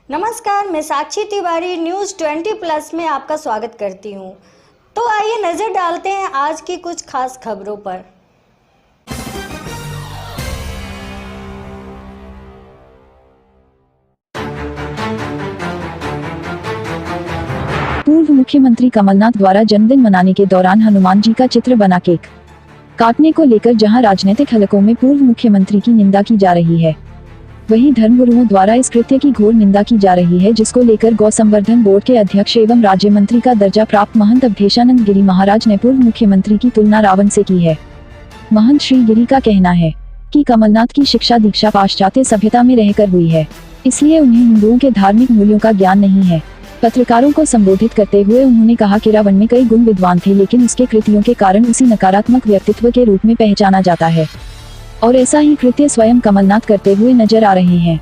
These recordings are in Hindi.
नमस्कार, मैं साक्षी तिवारी न्यूज़ 20+ में आपका स्वागत करती हूं। तो आइए नज़र डालते हैं आज की कुछ खास खबरों पर। पूर्व मुख्यमंत्री कमलनाथ द्वारा जन्मदिन मनाने के दौरान हनुमान जी का चित्र बना केक काटने को लेकर जहां राजनीतिक हलकों में पूर्व मुख्यमंत्री की निंदा की जा रही है, वहीं धर्मगुरुओं द्वारा इस कृत्य की घोर निंदा की जा रही है, जिसको लेकर गौ संवर्धन बोर्ड के अध्यक्ष एवं राज्य मंत्री का दर्जा प्राप्त महंत अवधेशानंद गिरी महाराज ने पूर्व मुख्यमंत्री की तुलना रावण से की है। महंत श्री गिरी का कहना है कि कमलनाथ की शिक्षा दीक्षा पाश्चात्य सभ्यता में रहकर हुई है, इसलिए उन्हें हिंदुओं के धार्मिक मूल्यों का ज्ञान नहीं है। पत्रकारों को संबोधित करते हुए उन्होंने कहा कि रावण में कई गुण विद्वान थे, लेकिन उसके कृतियों के कारण उसी नकारात्मक व्यक्तित्व के रूप में पहचाना जाता है और ऐसा ही कृत्य स्वयं कमलनाथ करते हुए नजर आ रहे हैं।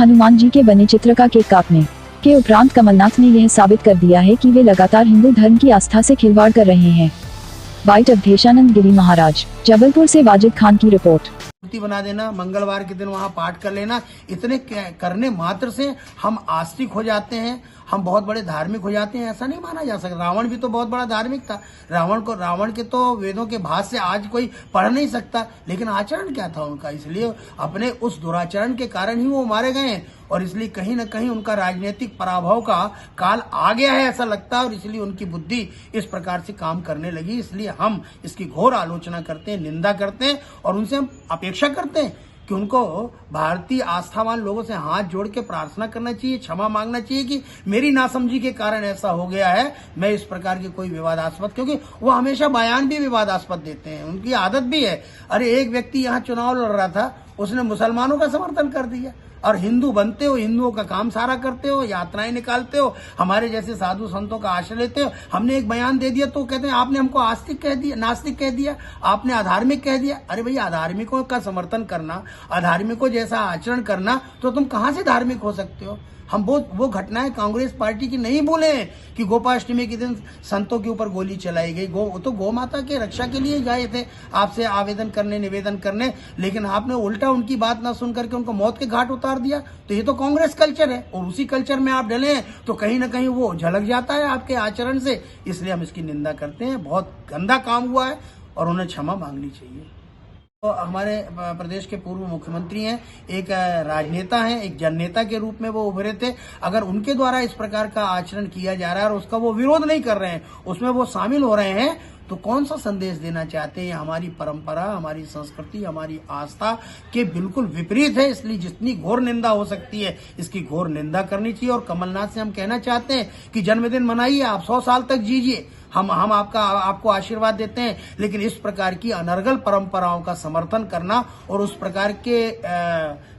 हनुमान जी के बने चित्र का केक काटने के उपरांत कमलनाथ ने यह साबित कर दिया है कि वे लगातार हिंदू धर्म की आस्था से खिलवाड़ कर रहे हैं। वाइट अवधेशानंद गिरी महाराज। जबलपुर से वाजिद खान की रिपोर्ट। मूर्ति बना देना, मंगलवार के दिन वहां पाठ कर लेना, इतने करने मात्र से हम आस्तिक हो जाते हैं, हम बहुत बड़े धार्मिक हो जाते हैं, ऐसा नहीं माना जा सकता। रावण भी तो बहुत बड़ा धार्मिक था। रावण के तो वेदों के भाष्य आज कोई पढ़ नहीं सकता, लेकिन आचरण क्या था उनका, इसलिए अपने उस दुराचरण के कारण ही वो मारे गए हैं और इसलिए कहीं न कहीं उनका राजनीतिक पराभव का काल आ गया है ऐसा लगता है और इसलिए उनकी बुद्धि इस प्रकार से काम करने लगी। इसलिए हम इसकी घोर आलोचना करते हैं, निंदा करते हैं और उनसे हम अपेक्षा करते हैं कि उनको भारतीय आस्थावान लोगों से हाथ जोड़ के प्रार्थना करना चाहिए, क्षमा मांगना चाहिए कि मेरी नासमझी के कारण ऐसा हो गया है। मैं इस प्रकार के कोई विवादास्पद, क्योंकि वो हमेशा बयान भी विवादास्पद देते हैं, उनकी आदत भी है। अरे एक व्यक्ति यहाँ चुनाव लड़ रहा था, उसने मुसलमानों का समर्थन कर दिया और हिंदू बनते हो, हिंदुओं का काम सारा करते हो, यात्राएं निकालते हो, हमारे जैसे साधु संतों का आश्रय लेते हो। हमने एक बयान दे दिया तो कहते हैं आपने हमको आस्तिक कह दिया, नास्तिक कह दिया, आपने अधार्मिक कह दिया। अरे भैया, अधार्मिकों का समर्थन करना, अधार्मिकों जैसा आचरण करना, तो तुम कहां से धार्मिक हो सकते हो। हम वो घटनाएं कांग्रेस पार्टी की नहीं भूले कि गोपाष्टमी के दिन संतों के ऊपर गोली चलाई गई। तो गौ माता के रक्षा के लिए गए थे आपसे आवेदन करने, निवेदन करने, लेकिन आपने उल्टा उनकी बात ना सुन करके उनको मौत के घाट उतार दिया। तो ये तो कांग्रेस कल्चर है और उसी कल्चर में आप डले हैं तो कहीं ना कहीं वो झलक जाता है आपके आचरण से। इसलिए हम इसकी निंदा करते हैं। बहुत गंदा काम हुआ है और उन्हें क्षमा मांगनी चाहिए। तो हमारे प्रदेश के पूर्व मुख्यमंत्री हैं, एक राजनेता हैं, एक जननेता के रूप में वो उभरे थे। अगर उनके द्वारा इस प्रकार का आचरण किया जा रहा है और उसका वो विरोध नहीं कर रहे हैं, उसमें वो शामिल हो रहे हैं, तो कौन सा संदेश देना चाहते हैं। हमारी परंपरा, हमारी संस्कृति, हमारी आस्था के बिल्कुल विपरीत है। इसलिए जितनी घोर निंदा हो सकती है इसकी घोर निंदा करनी चाहिए। और कमलनाथ से हम कहना चाहते हैं कि जन्मदिन मनाइए, आप 100 साल तक जीजिए, हम आपको आशीर्वाद देते हैं, लेकिन इस प्रकार की अनर्गल परंपराओं का समर्थन करना और उस प्रकार के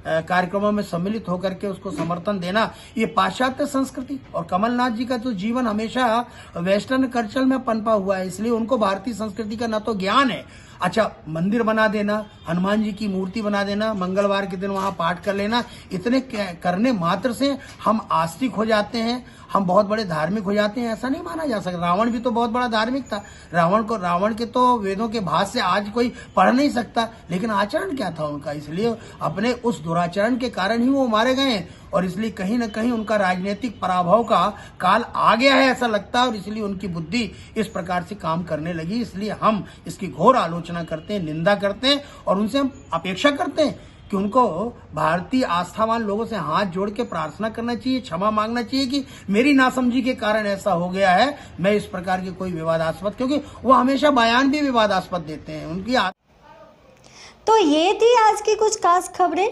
कार्यक्रमों में सम्मिलित होकर के उसको समर्थन देना, ये पाश्चात्य संस्कृति। और कमलनाथ जी का तो जीवन हमेशा वेस्टर्न कल्चर में पनपा हुआ है, इसलिए उनको भारतीय संस्कृति का न तो ज्ञान है। अच्छा, मंदिर बना देना, हनुमान जी की मूर्ति बना देना, मंगलवार के दिन वहां पाठ कर लेना, इतने करने मात्र से हम आस्तिक हो जाते हैं, हम बहुत बड़े धार्मिक हो जाते हैं, ऐसा नहीं माना जा सकता। रावण भी तो बहुत बड़ा धार्मिक था। रावण के तो वेदों के भाष्य आज कोई पढ़ नहीं सकता, लेकिन आचरण क्या था उनका, इसलिए अपने उस दुराचरण के कारण ही वो मारे गए हैं और इसलिए कहीं न कहीं उनका राजनीतिक पराभव का काल आ गया है ऐसा लगता है और इसलिए उनकी बुद्धि इस प्रकार से काम करने लगी। इसलिए हम इसकी घोर आलोचना करते हैं, निंदा करते हैं और उनसे हम अपेक्षा करते हैं कि उनको भारतीय आस्थावान लोगों से हाथ जोड़ के प्रार्थना करना चाहिए, क्षमा मांगना चाहिए कि मेरी नासमझी के कारण ऐसा हो गया है। मैं इस प्रकार के कोई विवादास्पद, क्योंकि वो हमेशा बयान भी विवादास्पद देते हैं, उनकी। तो ये थी आज की कुछ खास खबरें।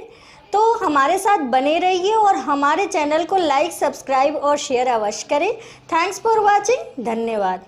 तो हमारे साथ बने रहिए और हमारे चैनल को लाइक, सब्सक्राइब और शेयर अवश्य करें। Thanks for watching. धन्यवाद।